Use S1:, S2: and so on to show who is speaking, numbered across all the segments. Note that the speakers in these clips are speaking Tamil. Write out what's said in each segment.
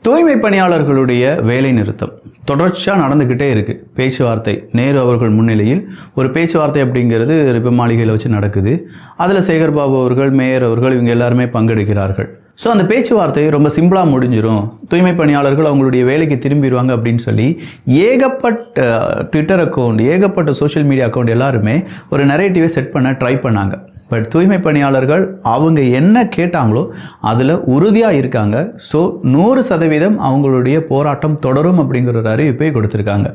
S1: தூய்மை பணியாளர்களுடைய வேலை நிறுத்தம் தொடர்ச்சியாக நடந்துக்கிட்டே இருக்குது. பேச்சுவார்த்தை நேரு அவர்கள் முன்னிலையில் ஒரு பேச்சுவார்த்தை அப்படிங்கிறது ரிப்பன் மாளிகையில் வச்சு நடக்குது. அதில் சேகர்பாபு அவர்கள், மேயர் அவர்கள், இவங்க எல்லாருமே பங்கெடுக்கிறார்கள். ஸோ அந்த பேச்சுவார்த்தை ரொம்ப சிம்பிளாக முடிஞ்சிடும், தூய்மை பணியாளர்கள் அவங்களுடைய வேலைக்கு திரும்பிடுவாங்க அப்படின்னு சொல்லி ஏகப்பட்ட ட்விட்டர் அக்கௌண்ட், ஏகப்பட்ட சோஷியல் மீடியா அக்கௌண்ட் எல்லாருமே ஒரு நரேட்டிவை செட் பண்ண ட்ரை பண்ணாங்க. பட் தூய்மை பணியாளர்கள் அவங்க என்ன கேட்டாங்களோ அதில் உறுதியாக இருக்காங்க. ஸோ 100% அவங்களுடைய போராட்டம் தொடரும் அப்படிங்கிற ஒரு அறிவிப்பை கொடுத்துருக்காங்க.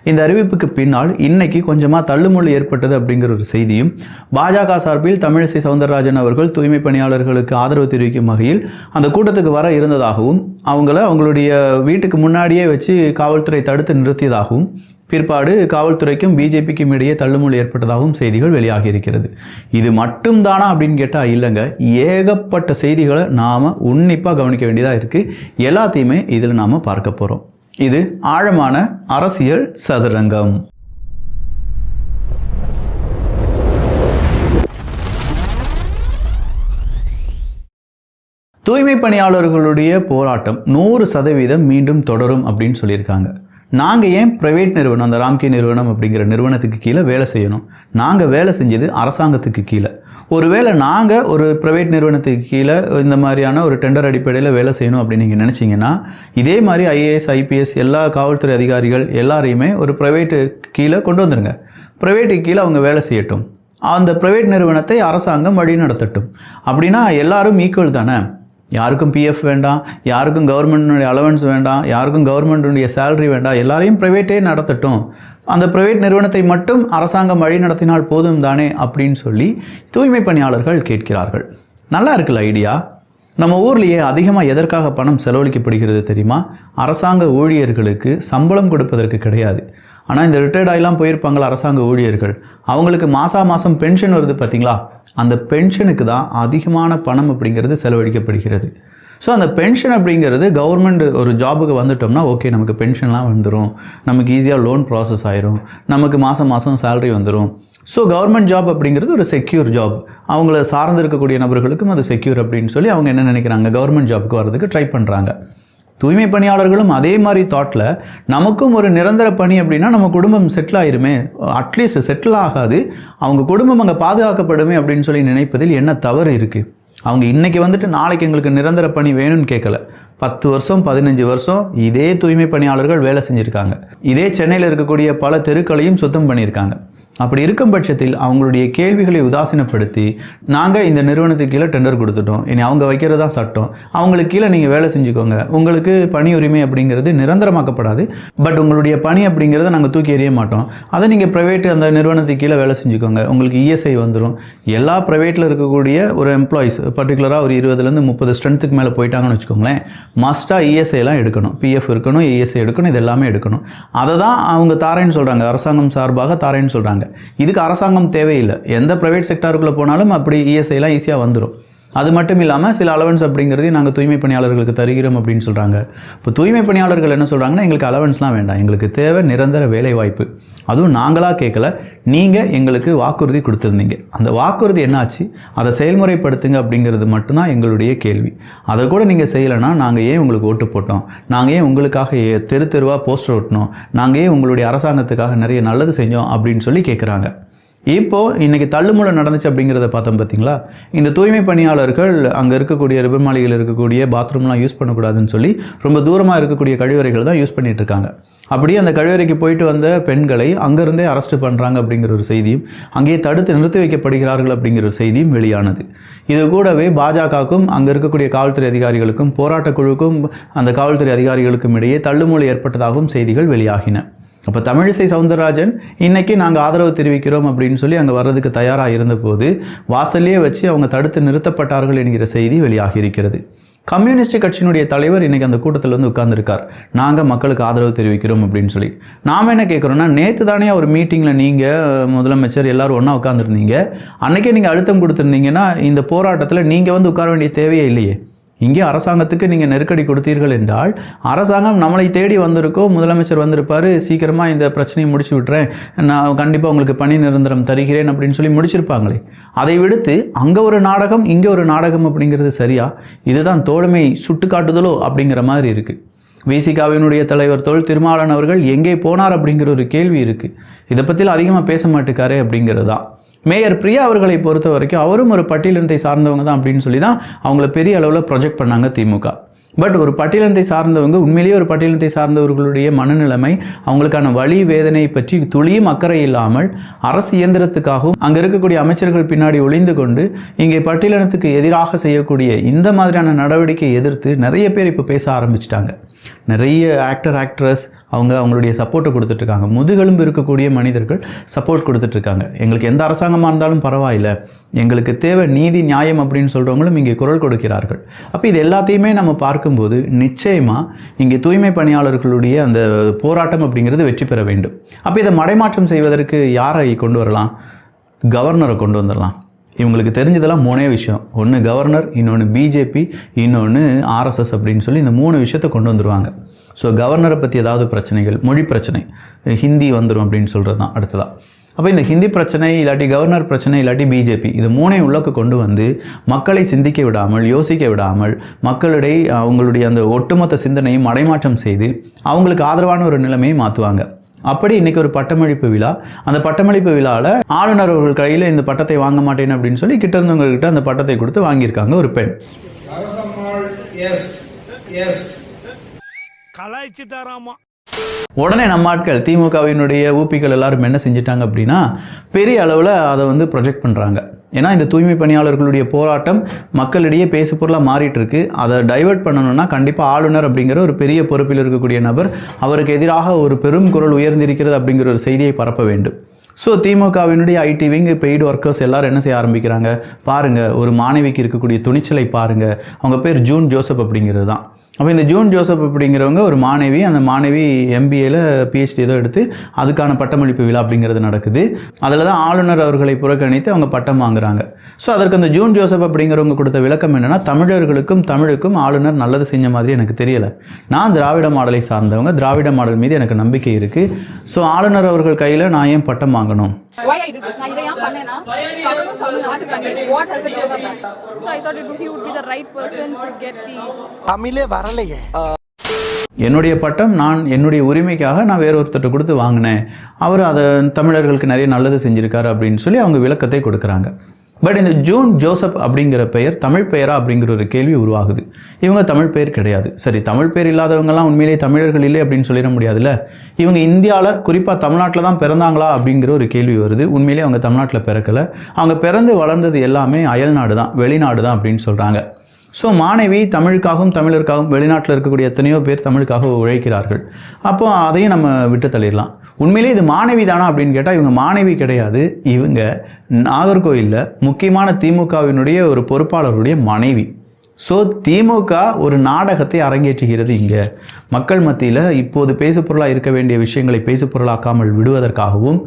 S1: இந்த அறிவிப்புக்கு பின்னால் இன்னைக்கு கொஞ்சமாக தள்ளுமுள்ளு ஏற்பட்டது அப்படிங்கிற ஒரு செய்தியும், பாஜக சார்பில் தமிழிசை சவுந்தரராஜன் அவர்கள் தூய்மை பணியாளர்களுக்கு ஆதரவு தெரிவிக்கும் வகையில் அந்த கூட்டத்துக்கு வர இருந்ததாகவும், அவங்களுடைய வீட்டுக்கு முன்னாடியே வச்சு காவல்துறை தடுத்து நிறுத்தியதாகவும், பிற்பாடு காவல்துறைக்கும் பிஜேபிக்கும் இடையே தள்ளுமுள்ளு ஏற்பட்டதாகவும் செய்திகள் வெளியாகி இருக்கிறது. இது மட்டும்தானா அப்படின்னு கேட்டால் இல்லைங்க, ஏகப்பட்ட செய்திகளை நாம் உன்னிப்பாக கவனிக்க வேண்டியதாக இருக்குது. எல்லாத்தையுமே இதில் நாம் பார்க்க போகிறோம். இது ஆழமான அரசியல் சதுரங்கம். தூய்மை பணியாளர்களுடைய போராட்டம் 100% மீண்டும் தொடரும் அப்படின்னு சொல்லியிருக்காங்க. நாங்கள் ஏன் ப்ரைவேட் நிறுவனம், அந்த ராம்கே நிறுவனம் அப்படிங்கிற நிறுவனத்துக்கு கீழே வேலை செய்யணும்? நாங்கள் வேலை செஞ்சது அரசாங்கத்துக்கு கீழே. ஒருவேளை நாங்கள் ஒரு ப்ரைவேட் நிறுவனத்துக்கு கீழே இந்த மாதிரியான ஒரு டெண்டர் அடிப்படையில் வேலை செய்யணும் அப்படின்னு நீங்கள் நினச்சிங்கன்னா, இதே மாதிரி ஐஏஎஸ், ஐபிஎஸ் எல்லா காவல்துறை அதிகாரிகள் எல்லாரையுமே ஒரு ப்ரைவேட்டு கீழே கொண்டு வந்துடுங்க. ப்ரைவேட்டுக்கு கீழே அவங்க வேலை செய்யட்டும், அந்த ப்ரைவேட் நிறுவனத்தை அரசாங்கம் வழி நடத்தட்டும். அப்படின்னா எல்லாரும் ஈக்குவல் தானே? யாருக்கும் பிஎஃப் வேண்டாம், யாருக்கும் கவர்மெண்ட்டுடைய அலவன்ஸ் வேண்டாம், யாருக்கும் கவர்மெண்ட்டுடைய சேலரி வேண்டாம், எல்லாரையும் ப்ரைவேட்டே நடத்தட்டும், அந்த ப்ரைவேட் நிறுவனத்தை மட்டும் அரசாங்கம் வழி நடத்தினால் போதும் தானே அப்படின்னு சொல்லி தூய்மை பணியாளர்கள் கேட்கிறார்கள். நல்லா இருக்குல்ல ஐடியா? நம்ம ஊர்லேயே அதிகமாக எதற்காக பணம் செலவழிக்கப்படுகிறது தெரியுமா? அரசாங்க ஊழியர்களுக்கு சம்பளம் கொடுப்பதற்கு கிடையாது. ஆனால் இந்த ரிட்டையர்ட் ஆகிலாம் போயிருப்பாங்களா அரசாங்க ஊழியர்கள், அவங்களுக்கு மாதம் பென்ஷன் வருது பார்த்தீங்களா? அந்த பென்ஷனுக்கு தான் அதிகமான பணம் அப்படிங்கிறது செலவழிக்கப்படுகிறது. ஸோ அந்த பென்ஷன் அப்படிங்கிறது கவர்மெண்ட் ஒரு ஜாபுக்கு வந்துட்டோம்னா ஓகே, நமக்கு பென்ஷன்லாம் வந்துடும், நமக்கு ஈஸியாக லோன் ப்ராசஸ் ஆயிரும், நமக்கு மாதம் சேலரி வந்துடும். ஸோ கவர்மெண்ட் ஜாப் அப்படிங்கிறது ஒரு செக்யூர் ஜாப், அவங்கள சார்ந்து இருக்கக்கூடிய நபர்களுக்கும் அது செக்யூர் அப்படின்னு சொல்லி அவங்க என்ன நினைக்கிறாங்க, கவர்மெண்ட் ஜாப்புக்கு வர்றதுக்கு ட்ரை பண்ணுறாங்க. தூய்மை பணியாளர்களும் அதே மாதிரி தாட்டில் நமக்கும் ஒரு நிரந்தர பணி அப்படின்னா நம்ம குடும்பம் செட்டில் ஆயிருமே, அட்லீஸ்ட் செட்டில் ஆகாது, அவங்க குடும்பம் அங்கே பாதுகாக்கப்படுமே அப்படின்னு சொல்லி நினைப்பதில் என்ன தவறு இருக்குது? அவங்க இன்றைக்கி வந்துட்டு நாளைக்கு எங்களுக்கு நிரந்தர பணி வேணும்னு கேட்கல. 10 வருஷம் 15 வருஷம் இதே தூய்மை பணியாளர்கள் வேலை செஞ்சுருக்காங்க. இதே சென்னையில் இருக்கக்கூடிய பல தெருக்களையும் சுத்தம் பண்ணியிருக்காங்க. அப்படி இருக்கும் பட்சத்தில் அவங்களுடைய கேள்விகளை உதாசீனப்படுத்தி, நாங்கள் இந்த நிறுவனத்துக்கு கீழே டெண்டர் கொடுத்துட்டோம், இனி அவங்க வைக்கிறது தான் சட்டம், அவங்களுக்கு கீழே நீங்கள் வேலை செஞ்சுக்கோங்க, உங்களுக்கு பணி உரிமை அப்படிங்கிறது நிரந்தரமாக்கப்படாது, பட் உங்களுடைய பணி அப்படிங்கிறத நாங்கள் தூக்கி எறிய மாட்டோம், அதை நீங்கள் ப்ரைவேட்டு அந்த நிறுவனத்துக்கு கீழே வேலை செஞ்சுக்கோங்க, உங்களுக்கு இஎஸ்ஐ வந்துடும். எல்லா ப்ரைவேட்டில் இருக்கக்கூடிய ஒரு எம்ப்ளாயிஸ் பர்டிகுலராக ஒரு 20 to 30 ஸ்ட்ரென்த்துக்கு மேலே போயிட்டாங்கன்னு வச்சுக்கோங்களேன், மஸ்ட்டாக இஎஸ்ஐலாம் எடுக்கணும், பிஎஃப் இருக்கணும், இஎஸ்ஐ எடுக்கணும், இது எல்லாமே எடுக்கணும். அதை தான் அவங்க தாரேன்னு சொல்கிறாங்க, அரசாங்கம் சார்பாக தாரேன்னு சொல்கிறாங்க. இதுக்கு அரசாங்கம் தேவையில்லை, எந்த பிரைவேட் செக்டாருக்குள்ளே போனாலும் அப்படி இஎஸ்ஐலாம் ஈஸியாக வந்துடும். அது மட்டும் இல்லாமல் சில அலவன்ஸ் அப்படிங்கிறது நாங்கள் தூய்மை பணியாளர்களுக்கு தருகிறோம் அப்படின்னு சொல்கிறாங்க. இப்போ தூய்மை பணியாளர்கள் என்ன சொல்கிறாங்கன்னா, எங்களுக்கு அலவன்ஸ்லாம் வேண்டாம், எங்களுக்கு தேவை நிரந்தர வேலை வாய்ப்பு. அதுவும் நாங்களாக கேட்கல, நீங்கள் எங்களுக்கு வாக்குறுதி கொடுத்துருந்தீங்க, அந்த வாக்குறுதி என்னாச்சு, அதை செயல்முறைப்படுத்துங்க அப்படிங்கிறது மட்டும்தான் எங்களுடைய கேள்வி. அதை கூட நீங்கள் செய்யலைன்னா நாங்கள் ஏன் உங்களுக்கு ஓட்டு போட்டோம், நாங்கள் ஏன் உங்களுக்காக தெரு தெருவாக போஸ்டர் ஓட்டினோம், நாங்கள் ஏன் உங்களுடைய அரசாங்கத்துக்காக நிறைய நல்லது செஞ்சோம் அப்படின்னு சொல்லி கேட்குறாங்க. இப்போது இன்றைக்கி தள்ளுமுள்ள நடந்துச்சு அப்படிங்கிறத பார்த்தோம் பார்த்தீங்களா? இந்த தூய்மை பணியாளர்கள் அங்கே இருக்கக்கூடிய ரிப்பன் மாளிகையில் இருக்கக்கூடிய பாத்ரூம்லாம் யூஸ் பண்ணக்கூடாதுன்னு சொல்லி ரொம்ப தூரமாக இருக்கக்கூடிய கழிவறைகள் தான் யூஸ் பண்ணிகிட்டு இருக்காங்க. அப்படியே அந்த கழிவறைக்கு போயிட்டு வந்த பெண்களை அங்கேருந்தே அரெஸ்ட் பண்ணுறாங்க அப்படிங்கிற ஒரு செய்தியும், அங்கேயே தடுத்து நிறுத்தி வைக்கப்படுகிறார்கள் அப்படிங்கிற ஒரு செய்தியும் வெளியானது. இது கூடவே பாஜகவுக்கும் அங்கே இருக்கக்கூடிய காவல்துறை அதிகாரிகளுக்கும் போராட்டக் குழுக்கும் அந்த காவல்துறை அதிகாரிகளுக்கும் இடையே தள்ளுமுள்ள ஏற்பட்டதாகவும் செய்திகள் வெளியாகின. அப்போ தமிழிசை சவுந்தரராஜன் இன்றைக்கி நாங்கள் ஆதரவு தெரிவிக்கிறோம் அப்படின்னு சொல்லி அங்கே வர்றதுக்கு தயாராக இருந்தபோது வாசல்லையே வச்சு அவங்க தடுத்து நிறுத்தப்பட்டார்கள் என்கிற செய்தி வெளியாகி இருக்கிறது. கம்யூனிஸ்ட் கட்சியினுடைய தலைவர் இன்றைக்கி அந்த கூட்டத்தில் வந்து உட்கார்ந்துருக்கார், நாங்கள் மக்களுக்கு ஆதரவு தெரிவிக்கிறோம் அப்படின்னு சொல்லி. நாம் என்ன கேட்குறோன்னா, நேற்று தானே ஒரு மீட்டிங்கில் நீங்கள் முதலமைச்சர் எல்லோரும் ஒன்றா உட்காந்துருந்தீங்க, அன்றைக்கே நீங்கள் அழுத்தம் கொடுத்துருந்தீங்கன்னா இந்த போராட்டத்தில் நீங்கள் வந்து உட்கார வேண்டிய தேவையே இல்லையே. இங்கே அரசாங்கத்துக்கு நீங்கள் நெருக்கடி கொடுத்தீர்கள் என்றால், அரசாங்கம் நம்மளை தேடி வந்திருக்கோம், முதலமைச்சர் வந்திருப்பார், சீக்கிரமாக இந்த பிரச்சனையை முடிச்சு விட்டுறேன், நான் கண்டிப்பாக உங்களுக்கு பணி நிரந்தரம் தருகிறேன் அப்படின்னு சொல்லி முடிச்சிருப்பாங்களே. அதை விடுத்து அங்கே ஒரு நாடகம், இங்கே ஒரு நாடகம் அப்படிங்கிறது சரியா? இதுதான் தோழமை சுட்டு காட்டுதலோ அப்படிங்கிற மாதிரி இருக்குது. விசிகாவினுடைய தலைவர் தொல் திருமாவளவன் அவர்கள் எங்கே போனார் அப்படிங்கிற ஒரு கேள்வி இருக்குது. இதை பற்றிலாம் அதிகமாக பேச மாட்டேக்காரே அப்படிங்கிறது தான். மேயர் பிரியா அவர்களை பொறுத்த வரைக்கும் அவரும் ஒரு பட்டியலினத்தை சார்ந்தவங்க தான் அப்படின்னு சொல்லி தான் அவங்கள பெரிய அளவில் ப்ரொஜெக்ட் பண்ணாங்க திமுக. பட் ஒரு பட்டியலினத்தை சார்ந்தவங்க உண்மையிலேயே ஒரு பட்டியலினத்தை சார்ந்தவர்களுடைய மனநிலைமை, அவங்களுக்கான வலி வேதனையை பற்றி துளியும் அக்கறை இல்லாமல் அரசு இயந்திரத்துக்காகவும் அங்கே இருக்கக்கூடிய அமைச்சர்கள் பின்னாடி ஒளிந்து கொண்டு இங்கே பட்டியலினத்துக்கு எதிராக செய்யக்கூடிய இந்த மாதிரியான நடவடிக்கையை எதிர்த்து நிறைய பேர் இப்போ பேச ஆரம்பிச்சிட்டாங்க. நிறைய ஆக்ட்ரஸ் அவங்களுடைய சப்போர்ட்டை கொடுத்துட்ருக்காங்க. முதுகெலும்பு இருக்கக்கூடிய மனிதர்கள் சப்போர்ட் கொடுத்துட்ருக்காங்க. எங்களுக்கு எந்த அரசாங்கமாக இருந்தாலும் பரவாயில்லை, எங்களுக்கு தேவை நீதி நியாயம் அப்படின்னு சொல்கிறவங்களும் இங்கே குரல் கொடுக்கிறார்கள். அப்போ இது எல்லாத்தையுமே நம்ம பார்க்கும்போது நிச்சயமாக இங்கே தூய்மை பணியாளர்களுடைய அந்த போராட்டம் அப்படிங்கிறது வெற்றி பெற வேண்டும். அப்போ இதை மடைமாற்றம் செய்வதற்கு யாரை கொண்டு வரலாம்? கவர்னரை கொண்டு வந்துடலாம். இவங்களுக்கு தெரிஞ்சதெல்லாம் 3 விஷயம். ஒன்று கவர்னர், இன்னொன்று பிஜேபி, இன்னொன்று ஆர்எஸ்எஸ் அப்படின்னு சொல்லி இந்த 3 விஷயத்தை கொண்டு வந்துடுவாங்க. ஸோ கவர்னரை பற்றி ஏதாவது பிரச்சனைகள், மொழி பிரச்சனை, ஹிந்தி வந்துடும் அப்படின்னு சொல்கிறது தான் அடுத்ததாக. அப்போ இந்த ஹிந்தி பிரச்சனை இல்லாட்டி கவர்னர் பிரச்சனை இல்லாட்டி பிஜேபி, இது 3 உள்ளக்கு கொண்டு வந்து மக்களை சிந்திக்க விடாமல், யோசிக்க விடாமல், மக்களிடையே அவங்களுடைய அந்த ஒட்டுமொத்த சிந்தனையும் மடைமாற்றம் செய்து அவங்களுக்கு ஆதரவான ஒரு நிலைமையை மாற்றுவாங்க. அப்படி இன்றைக்கி ஒரு பட்டமளிப்பு விழா. அந்த பட்டமளிப்பு விழாவில் ஆளுநர் அவர்கள் கையில் இந்த பட்டத்தை வாங்க மாட்டேன் அப்படின்னு சொல்லி கிட்ட இருந்தவங்ககிட்ட அந்த பட்டத்தை கொடுத்து வாங்கியிருக்காங்க ஒரு பெண். உடனே நம்ம ஆட்கள் திமுகவினுடைய ஊப்பிகள் எல்லாரும் என்ன செஞ்சிட்டாங்க அப்படின்னா பெரிய அளவில் அதை ப்ரொஜெக்ட் பண்ணுறாங்க. ஏன்னா இந்த தூய்மை பணியாளர்களுடைய போராட்டம் மக்களிடையே பேசு பொருளாக மாறிட்டு இருக்கு. அதை டைவெர்ட் பண்ணணும்னா கண்டிப்பாக ஆளுநர் அப்படிங்கிற ஒரு பெரிய பொறுப்பில் இருக்கக்கூடிய நபர், அவருக்கு எதிராக ஒரு பெரும் குரல் உயர்ந்திருக்கிறது அப்படிங்கிற ஒரு செய்தியை பரப்ப வேண்டும். ஸோ திமுகவினுடைய ஐடி விங், பெய்டு ஒர்க்கர்ஸ் எல்லாரும் என்ன செய்ய ஆரம்பிக்கிறாங்க, பாருங்கள் ஒரு மாணவிக்கு இருக்கக்கூடிய துணிச்சலை பாருங்கள். அவங்க பேர் ஜூன் ஜோசப் அப்படிங்கிறது தான். அப்போ இந்த ஜூன் ஜோசப் அப்படிங்கிறவங்க ஒரு மாணவி, அந்த மாணவி எம்பிஏல பிஹெச்டி ஏதோ எடுத்து அதுக்கான பட்டமளிப்பு விழா அப்படிங்கிறது நடக்குது. அதில் தான் ஆளுநர் அவர்களை புறக்கணித்து அவங்க பட்டம் வாங்குறாங்க. ஸோ அதற்கு அந்த ஜூன் ஜோசப் அப்படிங்கிறவங்க கொடுத்த விளக்கம் என்னென்னா, தமிழுக்கும் ஆளுநர் நல்லது செஞ்ச மாதிரி எனக்கு தெரியலை. நான் திராவிட மாடலை சார்ந்தவங்க, திராவிட மாடல் மீது எனக்கு நம்பிக்கை இருக்குது. ஸோ ஆளுநர் அவர்கள் கையில் நான் ஏன் பட்டம் வாங்கணும்? என்னுடைய பட்டம் நான் என்னுடைய உரிமைக்காக நான் வேற ஒருத்தர்கிட்ட கொடுத்து வாங்கினேன், அவர் அதை தமிழர்களுக்கு நிறைய நல்லது செஞ்சிருக்காரு அப்படின்னு சொல்லி அவங்க விளக்கத்தை கொடுக்குறாங்க. பட் இந்த ஜூன் ஜோசப் அப்படிங்கிற பெயர் தமிழ் பெயரா அப்படிங்கிற ஒரு கேள்வி உருவாகுது. இவங்க தமிழ் பெயர் கிடையாது. சரி, தமிழ் பெயர் இல்லாதவங்கலாம் உண்மையிலேயே தமிழர்கள் இல்லை அப்படின்னு சொல்லிட முடியாதுல்ல. இவங்க இந்தியாவில் குறிப்பாக தமிழ்நாட்டில் தான் பிறந்தாங்களா அப்படிங்கிற ஒரு கேள்வி வருது. உண்மையிலேயே அவங்க தமிழ்நாட்டில் பிறக்கலை. அவங்க பிறந்து வளர்ந்தது எல்லாமே அயல்நாடு தான், வெளிநாடு தான் அப்படின்னு சொல்கிறாங்க. ஸோ மாணவி தமிழுக்காகவும் தமிழருக்காகவும் வெளிநாட்டில் இருக்கக்கூடிய எத்தனையோ பேர் தமிழுக்காக உழைக்கிறார்கள். அப்போ அதையும் நம்ம விட்டு தள்ளிடலாம். உண்மையிலே இது மாணவி தானா அப்படின்னு கேட்டால் இவங்க மாணவி கிடையாது. இவங்க நாகர்கோயிலில் முக்கியமான திமுகவினுடைய ஒரு பொறுப்பாளருடைய மனைவி. ஸோ திமுக ஒரு நாடகத்தை அரங்கேற்றுகிறது. இங்கே மக்கள் மத்தியில் இப்போது பேசுபொருளாக இருக்க வேண்டிய விஷயங்களை பேசுபொருளாக்காமல் விடுவதற்காகவும்,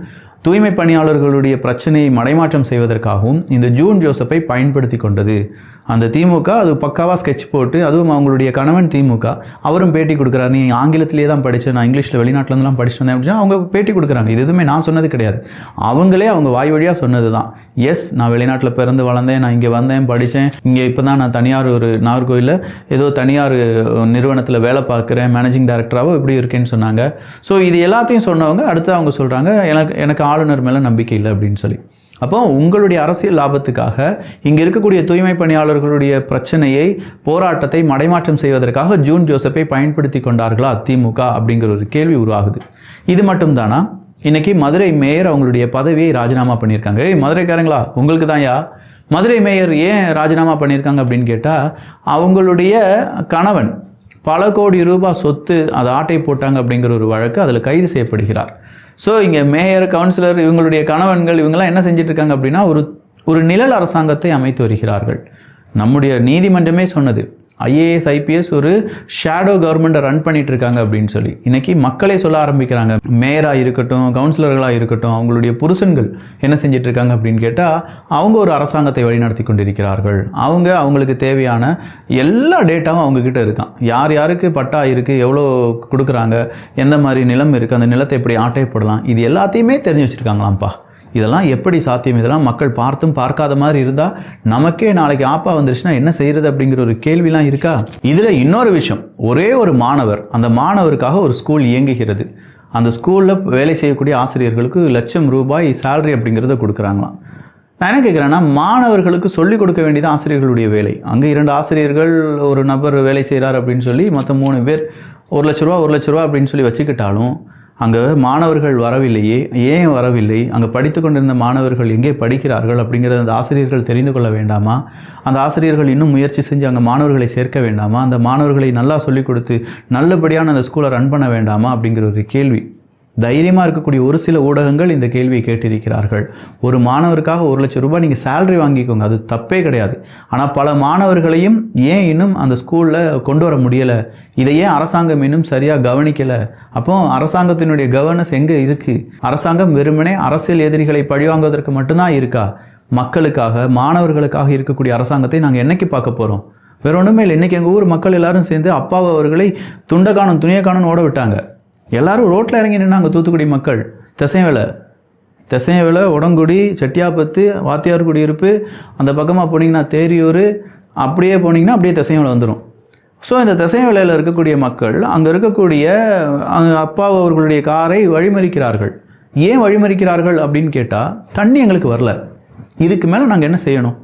S1: தூய்மை பணியாளர்களுடைய பிரச்சனையை மடைமாற்றம் செய்வதற்காகவும் இந்த ஜூன் ஜோசப்பை பயன்படுத்தி கொண்டது அந்த திமுக. அது பக்காவாக ஸ்கெட்ச் போட்டு, அதுவும் அவங்களுடைய கணவன் திமுக, அவரும் பேட்டி கொடுக்குறாரு. நீ ஆங்கிலத்திலே தான் படித்தேன், நான் இங்கிலீஷில் வெளிநாட்டிலேருந்துலாம் படிச்சுட்டு வந்தேன் அப்படின்னு அவங்க பேட்டி கொடுக்குறாங்க. இது எதுவுமே நான் சொன்னது கிடையாது, அவங்களே அவங்க வாய் வழியாக சொன்னது தான். எஸ், நான் வெளிநாட்டில் பிறந்து வளர்ந்தேன், நான் இங்கே வந்தேன், படித்தேன், இங்கே இப்போ தான் நான் தனியார் ஒரு நாகர்கோயிலில் ஏதோ தனியார் நிறுவனத்தில் வேலை பார்க்குறேன், மேனேஜிங் டைரக்டராகவும் இப்படி இருக்கேன்னு சொன்னாங்க. ஸோ இது எல்லாத்தையும் சொன்னவங்க அடுத்து அவங்க சொல்கிறாங்க எனக்கு ஆளுநர் மேலே நம்பிக்கை இல்லை அப்படின்னு சொல்லி. அப்போ உங்களுடைய அரசியல் லாபத்துக்காக இங்கே இருக்கக்கூடிய தூய்மை பணியாளர்களுடைய பிரச்சனையை, போராட்டத்தை மடைமாற்றம் செய்வதற்காக ஜூன் ஜோசப்பை பயன்படுத்தி கொண்டார்களா திமுக அப்படிங்கிற ஒரு கேள்வி உருவாகுது. இது மட்டும் தானா? இன்னைக்கு மதுரை மேயர் அவங்களுடைய பதவியை ராஜினாமா பண்ணியிருக்காங்க. மதுரைக்காரங்களா, உங்களுக்கு தான் மதுரை மேயர் ஏன் ராஜினாமா பண்ணியிருக்காங்க அப்படின்னு கேட்டால், அவங்களுடைய கணவன் பல கோடி ரூபாய் சொத்து அதை ஆட்டை போட்டாங்க அப்படிங்கிற ஒரு வழக்கு அதில் கைது செய்யப்படுகிறார். ஸோ இங்கே மேயர், கவுன்சிலர், இவங்களுடைய கணவன்கள் இவங்கெல்லாம் என்ன செஞ்சுட்டு இருக்காங்க அப்படின்னா ஒரு நிழல் அரசாங்கத்தை அமைத்து வருகிறார்கள். நம்முடைய நீதிமன்றமே சொன்னது, ஐஏஎஸ் ஐபிஎஸ் ஒரு ஷேடோ கவர்மெண்ட்டை ரன் பண்ணிட்டு இருக்காங்க அப்படின்னு சொல்லி. இன்னைக்கு மக்களே சொல்ல ஆரம்பிக்கிறாங்க. மேயராக இருக்கட்டும், கவுன்சிலர்களாக இருக்கட்டும், அவங்களுடைய புருஷன்கள் என்ன செஞ்சிட்டு இருக்காங்க அப்படின்னு கேட்டால், அவங்க ஒரு அரசாங்கத்தை வழிநடத்தி கொண்டிருக்கிறார்கள். அவங்களுக்கு தேவையான எல்லா டேட்டாவும் அவங்கக்கிட்ட இருக்கான். யார் யாருக்கு பட்டா இருக்குது, எவ்வளோ கொடுக்குறாங்க, எந்த மாதிரி நிலம் இருக்குது, அந்த நிலத்தை எப்படி ஆட்டை போடலாம், இது எல்லாத்தையுமே தெரிஞ்சு வச்சுருக்காங்களாம்ப்பா. இதெல்லாம் எப்படி சாத்தியம்? இதெல்லாம் மக்கள் பார்த்தும் பார்க்காத மாதிரி இருந்தால் நமக்கே நாளைக்கு ஆப்பா வந்துருச்சுன்னா என்ன செய்கிறது அப்படிங்கிற ஒரு கேள்விலாம் இருக்கா? இதில் இன்னொரு விஷயம், ஒரே ஒரு மாணவர், அந்த மாணவருக்காக ஒரு ஸ்கூல் இயங்குகிறது. அந்த ஸ்கூலில் வேலை செய்யக்கூடிய ஆசிரியர்களுக்கு ₹1,00,000 சேலரி அப்படிங்கிறத கொடுக்குறாங்களாம். நான் என்ன கேட்குறேன்னா, மாணவர்களுக்கு சொல்லிக் கொடுக்க வேண்டியது ஆசிரியர்களுடைய வேலை. அங்கே 2 ஆசிரியர்கள், ஒரு நபர் வேலை செய்கிறார் அப்படின்னு சொல்லி மொத்தம் 3 பேர் ₹1,00,000 அப்படின்னு சொல்லி வச்சுக்கிட்டாலும் அங்கே மாணவர்கள் வரவில்லையே, ஏன் வரவில்லை, அங்கே படித்து கொண்டிருந்த மாணவர்கள் எங்கே படிக்கிறார்கள் அப்படிங்கிறத அந்த ஆசிரியர்கள் தெரிந்து கொள்ள வேண்டாமா? அந்த ஆசிரியர்கள் இன்னும் முயற்சி செஞ்சு அங்கே மாணவர்களை சேர்க்க வேண்டாமா? அந்த மாணவர்களை நல்லா சொல்லிக் கொடுத்து நல்லபடியான அந்த ஸ்கூலை ரன் பண்ண வேண்டாமா அப்படிங்கிற ஒரு கேள்வி. தைரியமாக இருக்கக்கூடிய ஒரு சில ஊடகங்கள் இந்த கேள்வியை கேட்டிருக்கிறார்கள். ஒரு மாணவருக்காக ₹1,00,000 நீங்கள் சேலரி வாங்கிக்கோங்க, அது தப்பே கிடையாது. ஆனால் பல மாணவர்களையும் ஏன் இன்னும் அந்த ஸ்கூலில் கொண்டு வர முடியலை? இதை ஏன் அரசாங்கம் இன்னும் சரியாக கவனிக்கலை? அப்போ அரசாங்கத்தினுடைய கவர்னன்ஸ் எங்கே இருக்குது? அரசாங்கம் வெறுமனே அரசியல் எதிரிகளை பழிவாங்குவதற்கு மட்டும்தான் இருக்கா? மக்களுக்காக, மாணவர்களுக்காக இருக்கக்கூடிய அரசாங்கத்தை நாங்கள் என்னைக்கு பார்க்க போகிறோம்? வேற ஒன்றுமே இல்லை. இன்றைக்கி எங்கள் ஊர் மக்கள் எல்லாரும் சேர்ந்து அப்பாவை அவர்களை துண்டை காணும் துணியை காணும்னு ஓட விட்டாங்க. எல்லாரும் ரோட்டில் இறங்கி நின்னாங்க. தூத்துக்குடி மக்கள், திசையவேலை, உடங்குடி, செட்டியாப்பத்து, வாத்தியார் குடியிருப்பு, அந்த பக்கமாக போனீங்கன்னா தேரியூர், அப்படியே போனீங்கன்னா அப்படியே திசையவேலை வந்துடும். ஸோ இந்த திசையவேலையில் இருக்கக்கூடிய மக்கள் அங்கே இருக்கக்கூடிய அப்பா அவர்களுடைய காரை வழிமறிக்கிறார்கள். ஏன் வழிமறிக்கிறார்கள் அப்படின்னு கேட்டால், தண்ணி எங்களுக்கு வரல, இதுக்கு மேலே நாங்கள் என்ன செய்யணும்?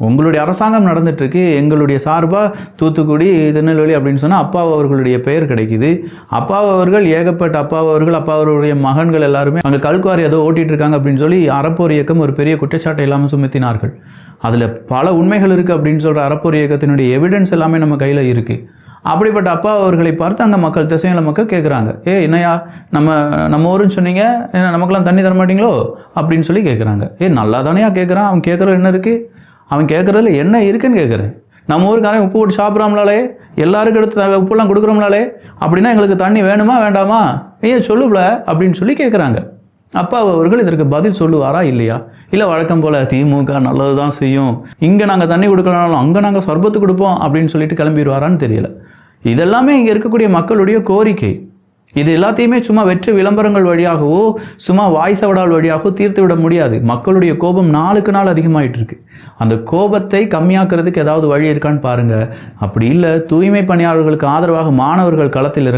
S1: உங்களுடைய அரசாங்கம் நடந்துட்டுருக்கு, எங்களுடைய சார்பாக தூத்துக்குடி, திருநெல்வேலி அப்படின்னு சொன்னால் அப்பாவு அவர்களுடைய பெயர் கிடைக்குது. அப்பாவு அவர்கள் ஏகப்பட்ட அப்பாவு அவர்களுடைய மகன்கள் எல்லாருமே அங்கே கல்குவாரி ஏதோ ஓட்டிகிட்டு இருக்காங்க அப்படின்னு சொல்லி அறப்போர் இயக்கம் ஒரு பெரிய குற்றச்சாட்டை இல்லாமல் சுமத்தினார்கள். அதில் பல உண்மைகள் இருக்குது அப்படின்னு சொல்கிற அறப்போர் இயக்கத்தினுடைய எவிடன்ஸ் எல்லாமே நம்ம கையில் இருக்குது. அப்படிப்பட்ட அப்பா அவர்களை பார்த்து அங்கே மக்கள், திசையில மக்கள் கேட்குறாங்க, என்னையா நம்ம ஊருன்னு சொன்னீங்க, நமக்கெல்லாம் தண்ணி தர மாட்டீங்களோ அப்படின்னு சொல்லி கேட்குறாங்க. நல்லா தானேயா கேட்குறான், அவன் கேட்குறது என்ன இருக்குது? அவன் கேட்குறதுல என்ன இருக்குன்னு கேட்குறேன். நம்ம ஊருக்காரன் உப்பு போட்டு சாப்பிட்றாமலாலே, எல்லாருக்கும் எடுத்து உப்புலாம் கொடுக்குறோம்லாலே, அப்படின்னா எங்களுக்கு தண்ணி வேணுமா வேண்டாமா, சொல்லுப்ல அப்படின்னு சொல்லி கேட்குறாங்க. அப்பா அவர்கள் இதற்கு பதில் சொல்லுவாரா இல்லையா? இல்லை வழக்கம் போல் திமுக நல்லது தான் செய்யும், இங்கே நாங்கள் தண்ணி கொடுக்கலனாலும் அங்கே நாங்கள் சர்பத்து கொடுப்போம் அப்படின்னு சொல்லிட்டு கிளம்பிடுவாரான்னு தெரியல. இதெல்லாமே இங்கே இருக்கக்கூடிய மக்களுடைய கோரிக்கை. இது எல்லாத்தையுமே சும்மா வெற்று விளம்பரங்கள் வழியாகவோ சும்மா வாய் சவடால் வழியாகவோ தீர்த்து விட முடியாது. மக்களுடைய கோபம் நாளுக்கு நாள் அதிகமாகிட்டு இருக்கு. அந்த கோபத்தை கம்மியாக்குறதுக்கு ஏதாவது வழி இருக்கான்னு பாருங்க. அப்படி இல்லை, தூய்மை பணியாளர்களுக்கு ஆதரவாக மாணவர்கள் களத்தில்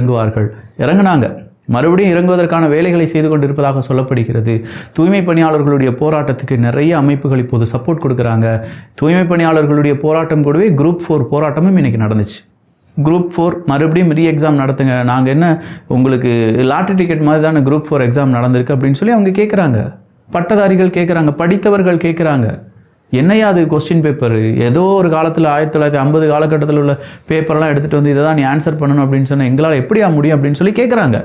S1: இறங்குனாங்க, மறுபடியும் இறங்குவதற்கான வேலைகளை செய்து கொண்டிருப்பதாக சொல்லப்படுகிறது. தூய்மை பணியாளர்களுடைய போராட்டத்துக்கு நிறைய அமைப்புகள் இப்போது சப்போர்ட் கொடுக்குறாங்க. தூய்மை பணியாளர்களுடைய போராட்டம் கூடவே குரூப் 4 போராட்டமும் இன்னைக்கு நடந்துச்சு. குரூப் 4 மறுபடியும் எக்ஸாம் நடத்துங்க, நாங்கள் என்ன உங்களுக்கு லாட்டரி டிக்கெட் மாதிரி தானே குரூப் 4 எக்ஸாம் நடந்திருக்கு அப்படின்னு சொல்லி அவங்க கேட்குறாங்க. பட்டதாரிகள் கேட்குறாங்க, படித்தவர்கள் கேட்குறாங்க. என்னையா அது கொஸ்டின் பேப்பர்? ஏதோ ஒரு காலத்தில் 1950 காலகட்டத்தில் உள்ள பேப்பர்லாம் எடுத்துகிட்டு வந்து இதை தான் நீ ஆன்சர் பண்ணணும் அப்படின்னு சொன்னால் எங்களால் எப்படியா முடியும் அப்படின்னு சொல்லி கேட்குறாங்க.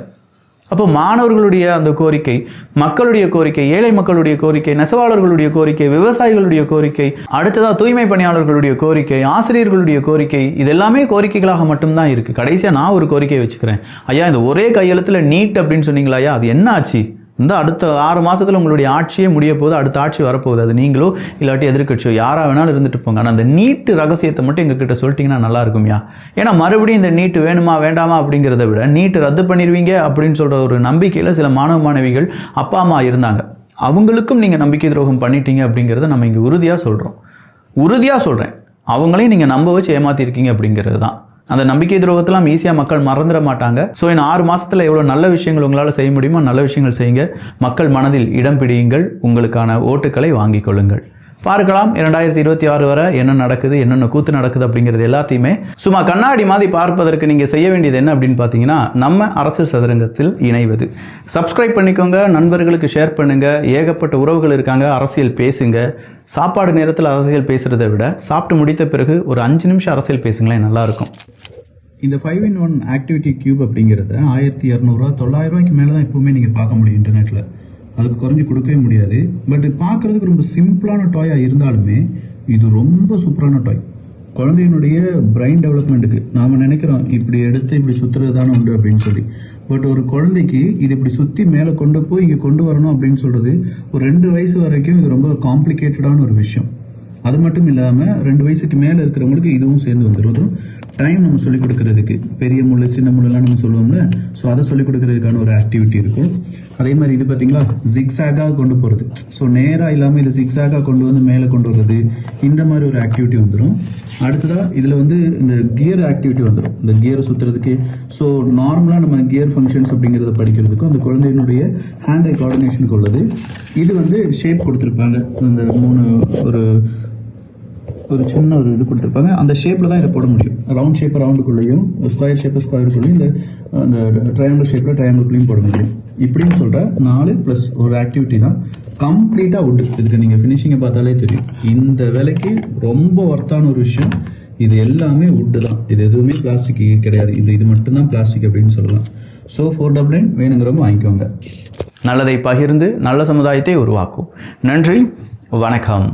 S1: அப்போ மாணவர்களுடைய அந்த கோரிக்கை, மக்களுடைய கோரிக்கை, ஏழை மக்களுடைய கோரிக்கை, நெசவாளர்களுடைய கோரிக்கை, விவசாயிகளுடைய கோரிக்கை, அடுத்ததாக தூய்மை பணியாளர்களுடைய கோரிக்கை, ஆசிரியர்களுடைய கோரிக்கை, இது எல்லாமே கோரிக்கைகளாக மட்டும்தான் இருக்குது. கடைசியாக நான் ஒரு கோரிக்கை வச்சுக்கிறேன். ஐயா, இந்த ஒரே கையெழுத்தில் நீட் அப்படின்னு சொன்னீங்களா ஐயா, அது என்ன ஆச்சு? இந்த அடுத்த 6 மாதத்தில் உங்களுடைய ஆட்சியே முடிய போகுது, அடுத்த ஆட்சி வரப்போகுது. அது நீங்களோ இல்லாட்டி எதிர்க்கட்சியோ யாராக வேணாலும் இருந்துட்டு போங்க. ஆனால் அந்த நீட்டு ரகசியத்தை மட்டும் எங்ககிட்ட சொல்லிட்டீங்கன்னா நல்லா இருக்கும்யா. ஏன்னா மறுபடியும் இந்த நீட்டு வேணுமா வேண்டாமா அப்படிங்கிறத விட நீட்டு ரத்து பண்ணிடுவீங்க அப்படின்னு சொல்கிற ஒரு நம்பிக்கையில் சில மாணவ மாணவிகள் அப்பா அம்மா இருந்தாங்க. அவங்களுக்கும் நீங்கள் நம்பிக்கை துரோகம் பண்ணிட்டீங்க அப்படிங்கிறத நம்ம இங்கே உறுதியாக சொல்கிறேன். அவங்களையும் நீங்கள் நம்ப வச்சு ஏமாற்றிருக்கீங்க அப்படிங்கிறது தான். அந்த நம்பிக்கை துரோகத்தெல்லாம் ஈஸியாக மக்கள் மறந்துட மாட்டாங்க. ஸோ இன்னும் 6 மாதத்தில் எவ்வளோ நல்ல விஷயங்கள் உங்களால் செய்ய முடியுமோ நல்ல விஷயங்கள் செய்யுங்க. மக்கள் மனதில் இடம் பிடியுங்கள், உங்களுக்கான ஓட்டுக்களை வாங்கிக் கொள்ளுங்கள். பார்க்கலாம் 2026 வரை என்ன நடக்குது, என்னென்ன கூத்து நடக்குது அப்படிங்கிறது எல்லாத்தையுமே சும்மா கண்ணாடி மாதிரி பார்ப்பதற்கு நீங்கள் செய்ய வேண்டியது என்ன அப்படின்னு பார்த்தீங்கன்னா, நம்ம அரசியல் சதுரங்கத்தில் இணைவது. சப்ஸ்கிரைப் பண்ணிக்கோங்க, நண்பர்களுக்கு ஷேர் பண்ணுங்கள். ஏகப்பட்ட உறவுகள் இருக்காங்க, அரசியல் பேசுங்க. சாப்பாடு நேரத்தில் அரசியல் பேசுகிறத விட சாப்பிட்டு முடித்த பிறகு ஒரு 5 நிமிஷம் அரசியல் பேசுங்களேன், நல்லாயிருக்கும். இந்த 5-in-1 ஆக்டிவிட்டி கியூப் அப்படிங்கிறத 1200 900 மேலே தான் எப்பவுமே நீங்கள் பார்க்க முடியும் இன்டர்நெட்டில். அதுக்கு குறைஞ்சி கொடுக்கவே முடியாது. பட் பார்க்குறதுக்கு ரொம்ப சிம்பிளான டாயாக இருந்தாலுமே இது ரொம்ப சூப்பரான டாய். குழந்தையினுடைய பிரெயின் டெவலப்மெண்ட்டுக்கு நாம் நினைக்கிறோம் இப்படி எடுத்து இப்படி சுற்றுறது தானே உண்டு அப்படின்னு சொல்லி. பட் ஒரு குழந்தைக்கு இது இப்படி சுற்றி மேலே கொண்டு போய் இங்கே கொண்டு வரணும் அப்படின்னு சொல்கிறது ஒரு 2 வயசு வரைக்கும் இது ரொம்ப காம்ப்ளிகேட்டடான ஒரு விஷயம். அது மட்டும் இல்லாமல் 2 வயசுக்கு மேலே இருக்கிறவங்களுக்கு இதுவும் சேர்ந்து வந்துடும். டைம் நம்ம சொல்லிக் கொடுக்கறதுக்கு, பெரிய முள் சின்ன முள்ளெல்லாம் நம்ம சொல்லுவோம்ல, ஸோ அதை சொல்லிக் கொடுக்கறதுக்கான ஒரு ஆக்டிவிட்டி இருக்கும். அதே மாதிரி இது பார்த்தீங்களா, ஜிக்ஸாகாக கொண்டு போகிறது. ஸோ நேராக இல்லாமல் இதை ஜிக்ஸாகாக கொண்டு வந்து மேலே கொண்டு வர்றது, இந்த மாதிரி ஒரு ஆக்டிவிட்டி வந்துடும். அடுத்ததாக இதில் வந்து இந்த கியர் ஆக்டிவிட்டி வந்துடும். இந்த கியர் சுற்றுறதுக்கு. ஸோ நார்மலாக நம்ம கியர் ஃபங்க்ஷன்ஸ் அப்படிங்கிறத படிக்கிறதுக்கும் அந்த குழந்தையினுடைய ஹேண்ட் ஐ கோஆர்டினேஷனுக்கு உள்ளது. இது வந்து ஷேப் கொடுத்துருப்பாங்க. இந்த 3 ஒரு சின்ன ஒரு இது கொடுத்துருப்பாங்க. அந்த ஷேப்பில் தான் இதை போட முடியும். ரவுண்ட் ஷேப்பை ரவுண்டுக்குள்ளேயும், ஸ்கொயர் ஷேப்பை ஸ்கொயருக்குள்ளேயும், இந்த ட்ரையாங்கிள் ஷேப்பில் ட்ரையாங்கிள்குள்ளேயும் போட முடியும். இப்படின்னு சொல்கிற 4+ ஒரு ஆக்டிவிட்டி தான் கம்ப்ளீட்டாக உட். இதுக்கு நீங்கள் ஃபினிஷிங்கை பார்த்தாலே தெரியும். இந்த வேலைக்கு ரொம்ப ஒர்த்தான ஒரு விஷயம். இது எல்லாமே உட்டு தான். இது எதுவுமே பிளாஸ்டிக் கிடையாது. இது மட்டும்தான் பிளாஸ்டிக் அப்படின்னு சொல்லலாம். ஸோ 499 வேணுங்கிறவங்க வாங்கிக்கோங்க. நல்லதை பகிர்ந்து நல்ல சமுதாயத்தை உருவாக்கும். நன்றி, வணக்கம்.